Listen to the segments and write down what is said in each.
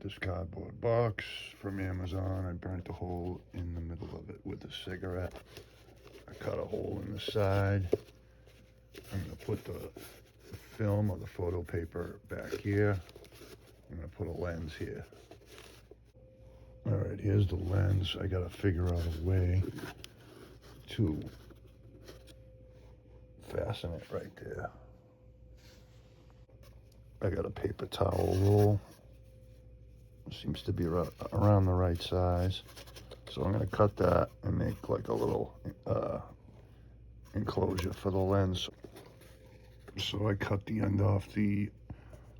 this cardboard box from Amazon. I burnt a hole in the middle of it with a cigarette. I cut a hole in the side. I'm going to put the film or the photo paper back here. I'm going to put a lens here. All right, here's the lens. I got to figure out a way to fasten it right there. I got a paper towel roll. Seems to be around the right size. So I'm going to cut that and make like a little enclosure for the lens. So I cut the end off the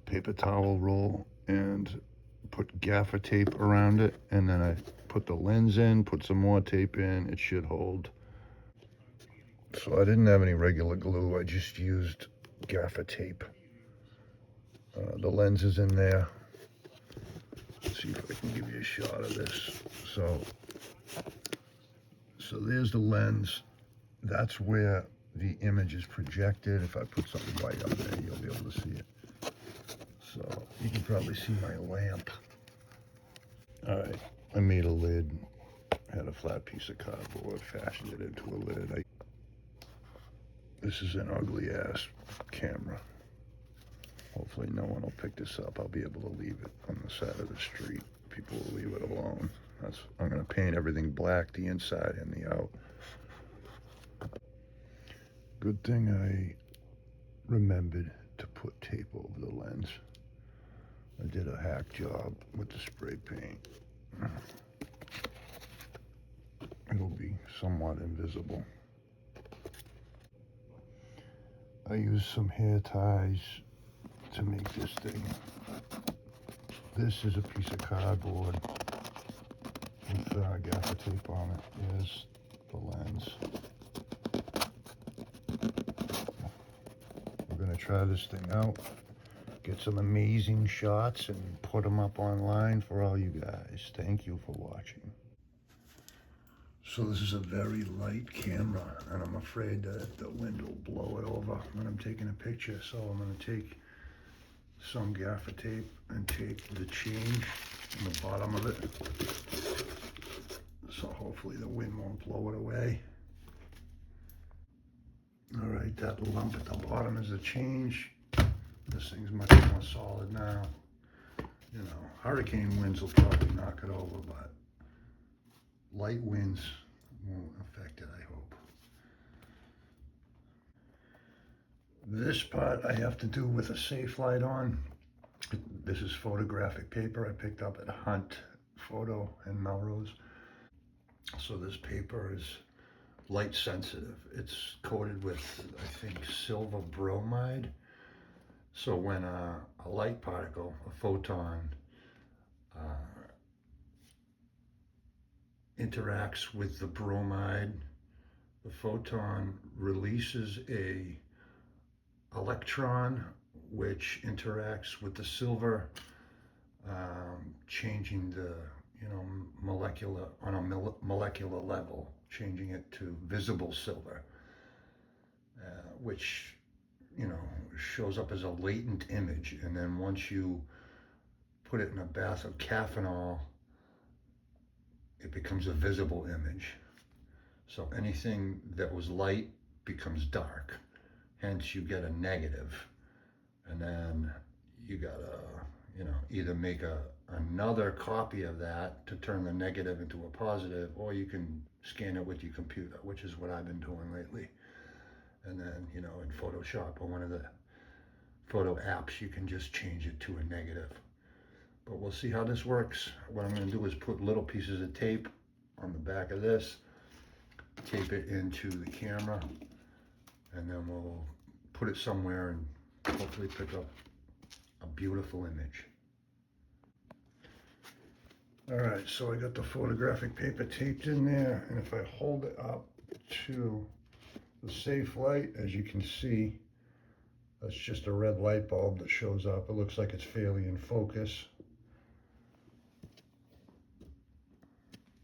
paper towel roll and put gaffer tape around it, and then I put the lens in, put some more tape in. It should hold. So I didn't have any regular glue. I just used gaffer tape. The lens is in there. Let's see if I can give you a shot of this. So there's the lens. That's where the image is projected. If I put something white on there, you'll be able to see it. So you can probably see my lamp. All right, I made a lid. Had a flat piece of cardboard, fashioned it into a lid. This is an ugly ass camera. Hopefully no one will pick this up. I'll be able to leave it on the side of the street. People will leave it alone. I'm gonna paint everything black, the inside and the out. Good thing I remembered to put tape over the lens. I did a hack job with the spray paint. It'll be somewhat invisible. I used some hair ties to make this thing. This is a piece of cardboard with gaffer tape on it. There's the lens. We're gonna try this thing out, get some amazing shots and put them up online for all you guys. Thank you for watching. So this is a very light camera, and I'm afraid that the wind will blow it over when I'm taking a picture. So I'm gonna take some gaffer tape and take the change on the bottom of it. So hopefully the wind won't blow it away. All right, that lump at the bottom is the change. This thing's much more solid now. You know, hurricane winds will probably knock it over, but light winds won't affect it, I hope. This part I have to do with a safe light on. This is photographic paper I picked up at Hunt Photo in Melrose. So this paper is light sensitive. It's coated with, I think, silver bromide. So when a light particle, a photon, interacts with the bromide, the photon releases a electron which interacts with the silver, changing the molecular on a molecular level, changing it to visible silver, which shows up as a latent image, and then once you put it in a bath of caffeinol, it becomes a visible image. So anything that was light becomes dark, hence you get a negative, and then you gotta either make another copy of that to turn the negative into a positive, or you can scan it with your computer, which is what I've been doing lately. And then in Photoshop or one of the photo apps, you can just change it to a negative. But we'll see how this works. What I'm going to do is put little pieces of tape on the back of this, tape it into the camera, and then we'll put it somewhere and hopefully pick up a beautiful image. All right, so I got the photographic paper taped in there, and if I hold it up to the safe light, as you can see, that's just a red light bulb that shows up. It looks like it's fairly in focus.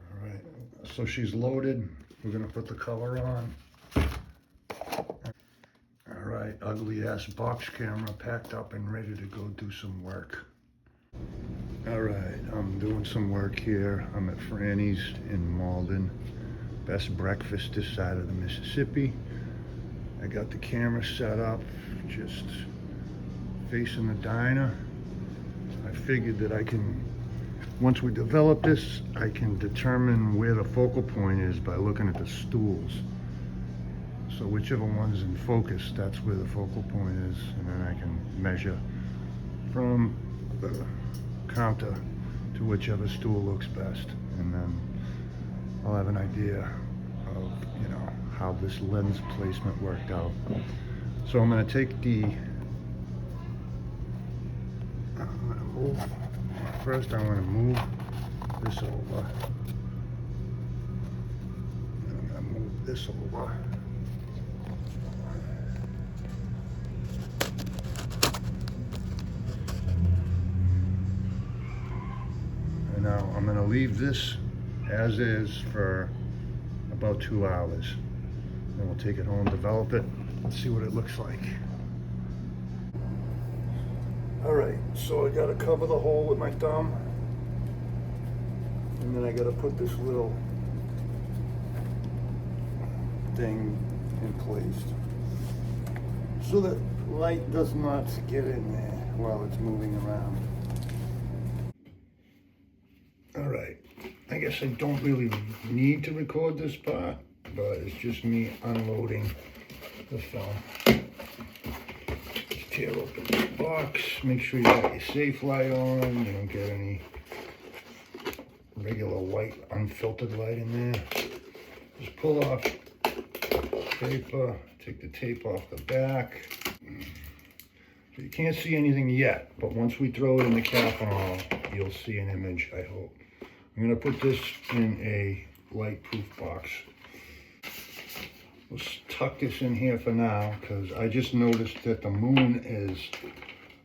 All right, so she's loaded. We're gonna put the color on. All right, ugly ass box camera packed up and ready to go do some work. All right, I'm doing some work here. I'm at Franny's in Malden. Best breakfast this side of the Mississippi. I got the camera set up, just facing the diner. I figured that I can, once we develop this, I can determine where the focal point is by looking at the stools. So whichever one's in focus, that's where the focal point is, and then I can measure from the counter to whichever stool looks best, and then I'll have an idea of, you know, how this lens placement worked out. So I'm going to take first I'm going to move this over, and I'm going to move this over. And now I'm going to leave this as is for about 2 hours. Then we'll take it home, develop it, and see what it looks like. All right, so I gotta cover the hole with my thumb, and then I gotta put this little thing in place so that light does not get in there while it's moving around. All right, I guess I don't really need to record this part, but it's just me unloading the film. Just tear open the box, make sure you got your safe light on, you don't get any regular white unfiltered light in there. Just pull off paper, take the tape off the back. So you can't see anything yet, but once we throw it in the Caffenol, you'll see an image, I hope. I'm gonna put this in a light-proof box. Let's tuck this in here for now, because I just noticed that the moon is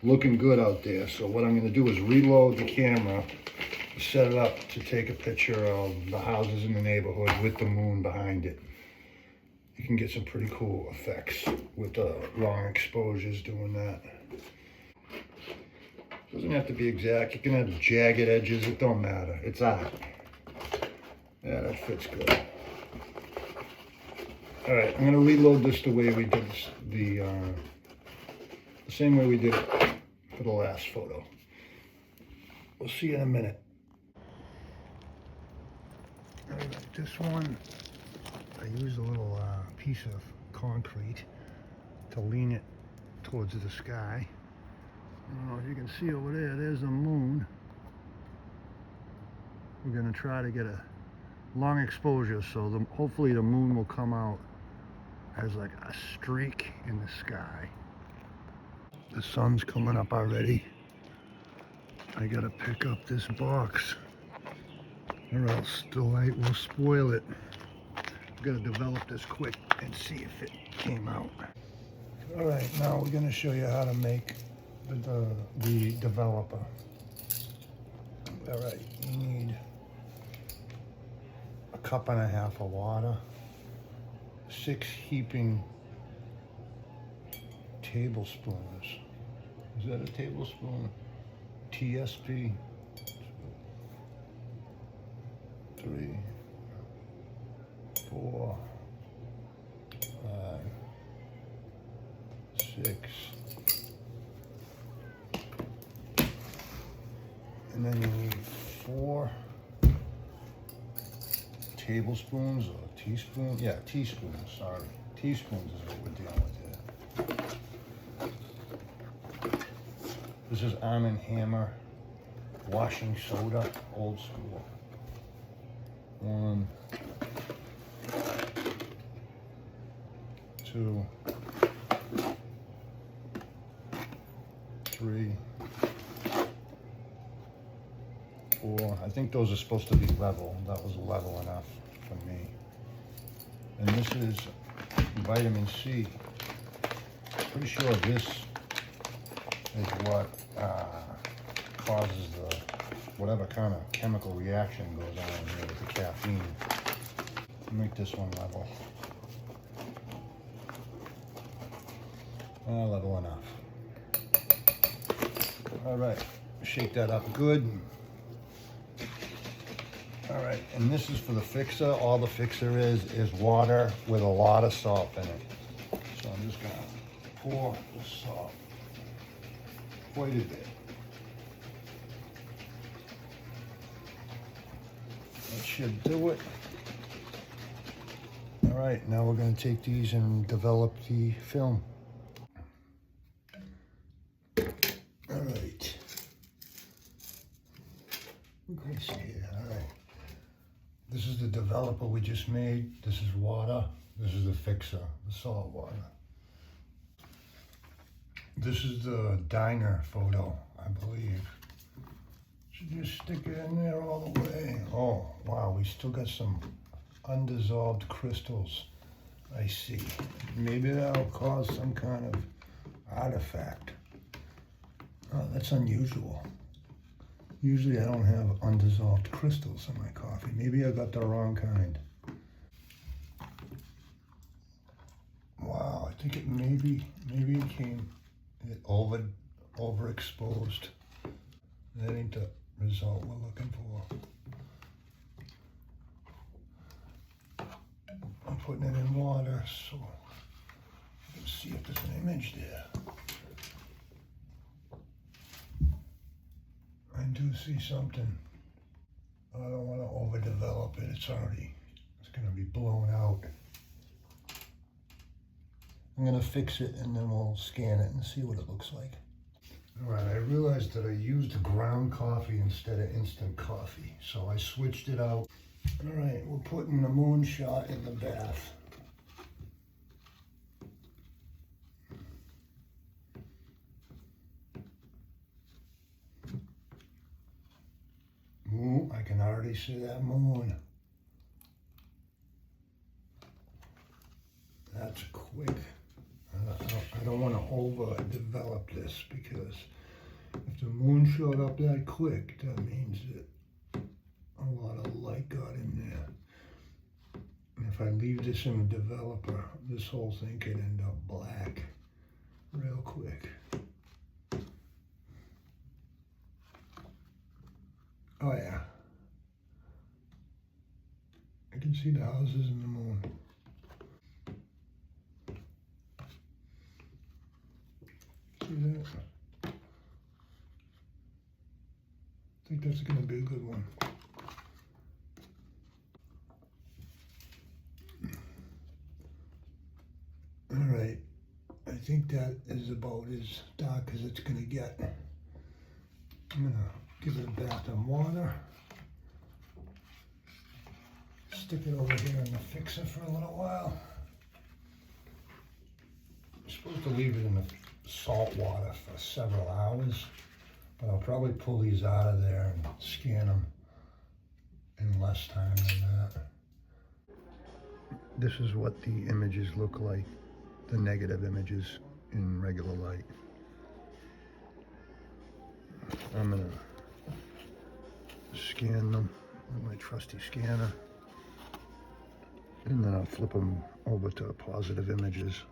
looking good out there. So what I'm gonna do is reload the camera, set it up to take a picture of the houses in the neighborhood with the moon behind it. You can get some pretty cool effects with the long exposures doing that. Doesn't have to be exact. You can have jagged edges. It don't matter. It's art. Yeah, that fits good. All right, I'm going to reload this the way we did this, the same way we did it for the last photo. We'll see you in a minute. All right, this one, I used a little piece of concrete to lean it towards the sky. I don't know if you can see over there, there's the moon. We're going to try to get a long exposure, so hopefully the moon will come out as like a streak in the sky. The sun's coming up already. I got to pick up this box, or else the light will spoil it. I've got to develop this quick and see if it came out. All right, now we're going to show you how to make the developer. All right, you need a 1.5 cups of water, 6 heaping tablespoons. Is that a tablespoon? TSP. 3, 4, 5, 6. And then you need 4 tablespoons or teaspoons. Yeah, teaspoons, sorry. Teaspoons is what we're dealing with here. This is Arm & Hammer washing soda, old school. 1, 2, 3, 4. I think those are supposed to be level. That was level enough for me. And this is vitamin C. Pretty sure this is what causes the whatever kind of chemical reaction goes on here with the caffeine. Make this one level. Level enough. All right, shake that up good. All right, and this is for the fixer. All the fixer is water with a lot of salt in it. So I'm just gonna pour the salt quite a bit. That should do it. All right, now we're gonna take these and develop the film. All right. Okay, see here. All right. This is the developer we just made. This is water. This is the fixer, the salt water. This is the diner photo, I believe. Should just stick it in there all the way. Oh, wow, we still got some undissolved crystals. I see. Maybe that'll cause some kind of artifact. Oh, that's unusual. Usually I don't have undissolved crystals in my coffee. Maybe I got the wrong kind. Wow, I think it maybe it came overexposed. That ain't the result we're looking for. I'm putting it in water so you can see if there's an image there. I do see something. I don't want to overdevelop it. It's going to be blown out. I'm going to fix it and then we'll scan it and see what it looks like. All right, I realized that I used ground coffee instead of instant coffee, so I switched it out. All right, we're putting the moonshot in the bath. Ooh, I can already see that moon. That's quick. I don't want to overdevelop this because if the moon showed up that quick, that means that a lot of light got in there. And if I leave this in the developer, this whole thing could end up black real quick. Oh yeah. I can see the houses in the moon. See that? I think that's going to be a good one. All right. I think that is about as dark as it's going to get. I'm going to give it a bath in water. Stick it over here in the fixer for a little while. I'm supposed to leave it in the salt water for several hours, but I'll probably pull these out of there and scan them in less time than that. This is what the images look like, the negative images in regular light. I'm gonna scan them with my trusty scanner, and then I'll flip them over to positive images.